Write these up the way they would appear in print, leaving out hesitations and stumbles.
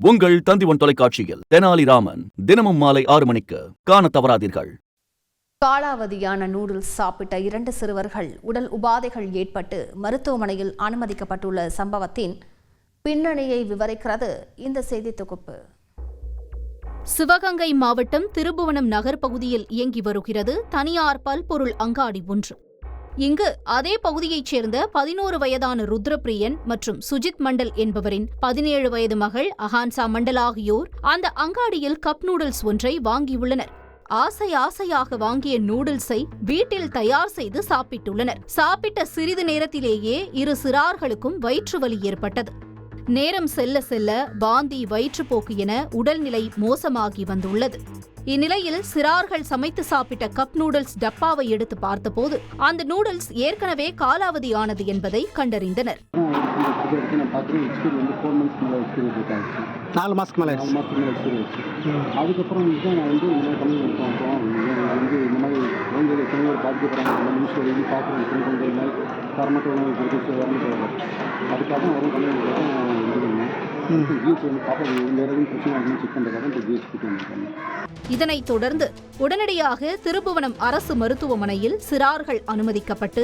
உங்கள் தந்திவன் தொலைக்காட்சியில் தெனாலிராமன் தினமும் மாலை 6 மணிக்கு காண தவறாதீர்கள். காலாவதியான நூடுல்ஸ் சாப்பிட்ட 2 சிறுவர்கள் உடல் உபாதைகள் ஏற்பட்டு மருத்துவமனையில் அனுமதிக்கப்பட்டுள்ள சம்பவத்தின் பின்னணியை விவரிக்கிறது இந்த செய்தி தொகுப்பு. சிவகங்கை மாவட்டம் திருபுவனம் நகர் பகுதியில் இயங்கி வருகிறது தனியார் பல்பொருள் அங்காடி ஒன்று. இங்கு அதே பகுதியைச் சேர்ந்த 11 வயதான ருத்ரபிரியன் மற்றும் சுஜித் மண்டல் என்பவரின் 17 வயது மகள் அஹான்சா மண்டல் ஆகியோர் அந்த அங்காடியில் கப் நூடுல்ஸ் ஒன்றை வாங்கியுள்ளனர். ஆசையாக வாங்கிய நூடுல்ஸை வீட்டில் தயார் செய்து சாப்பிட்டுள்ளனர். சாப்பிட்ட சிறிது நேரத்திலேயே 2 சிறார்களுக்கும் வயிற்று வலி ஏற்பட்டது. நேரம் செல்ல செல்ல வாந்தி, வயிற்றுப்போக்கு என உடல்நிலை மோசமாகி வந்துள்ளது. இந்நிலையில் சிறார்கள் சமைத்து சாப்பிட்ட கப் நூடுல்ஸ் டப்பாவை எடுத்து பார்த்தபோது அந்த நூடுல்ஸ் ஏற்கனவே காலாவதியானது என்பதை கண்டறிந்தனர். 4 மாசத்துக்கு மேலே அதுக்கப்புறம் நான் இந்த மாதிரி பாதிக்கப்படுறாங்க பார்க்குறேன் தரமற்ற உணவு கொடுத்து அதுக்காக வரும் இதனைத் தொடர்ந்து உடனடியாக திருபுவனம் அரசு மருத்துவமனையில் சிறார்கள் அனுமதிக்கப்பட்டு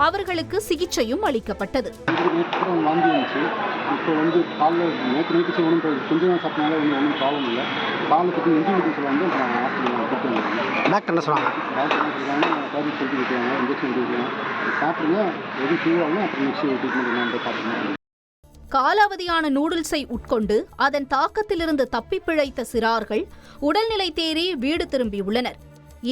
அவர்களுக்கு சிகிச்சையும் அளிக்கப்பட்டது. இப்போ காலையில் நேற்று நைட்டு கொஞ்சம் சாப்பிட்டனால ஒன்றும் ப்ராப்ளம் இல்லை. காலத்துக்கு இன்ஜினியர்ஸில் டாக்டர் என்ன சொன்னாங்க? டாக்டர் என்ன சொல்கிறாங்க, டேப்லெட் சொல்லி கொடுக்குறாங்க, இன்ஜெக்ஷன் கொடுக்குறாங்க, சாப்பிடுங்க, எதுவும் ஃபீவராகும் அப்புறம் நெக்ஸ்ட் ட்ரீட்மெண்ட் பார்த்துக்கணும். காலாவதியான நூடுல்ஸை உட்கொண்டு அதன் தாக்கத்திலிருந்து தப்பி பிழைத்த சிறார்கள் உடல்நிலை தேறி வீடு திரும்பியுள்ளனர்.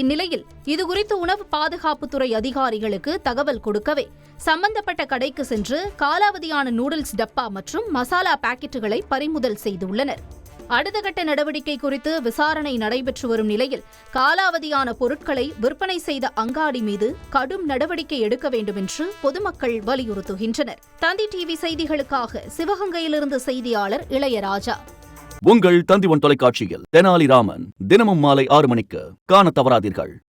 இந்நிலையில் இதுகுறித்து உணவு பாதுகாப்புத்துறை அதிகாரிகளுக்கு தகவல் கொடுக்கவே சம்பந்தப்பட்ட கடைக்கு சென்று காலாவதியான நூடுல்ஸ் டப்பா மற்றும் மசாலா பாக்கெட்டுகளை பறிமுதல் செய்துள்ளனர். அடுத்த கட்ட நடவடிக்கை குறித்து விசாரணை நடைபெற்று வரும் நிலையில் காலாவதியான பொருட்களை விற்பனை செய்த அங்காடி மீது கடும் நடவடிக்கை எடுக்க வேண்டும் என்று பொதுமக்கள் வலியுறுத்துகின்றனர். தந்தி டிவி செய்திகளுக்காக சிவகங்கையிலிருந்து செய்தியாளர் இளையராஜா. உங்கள் தந்திவன் தொலைக்காட்சியில் தெனாலிராமன் தினமும் மாலை 6 மணிக்கு காண தவறாதீர்கள்.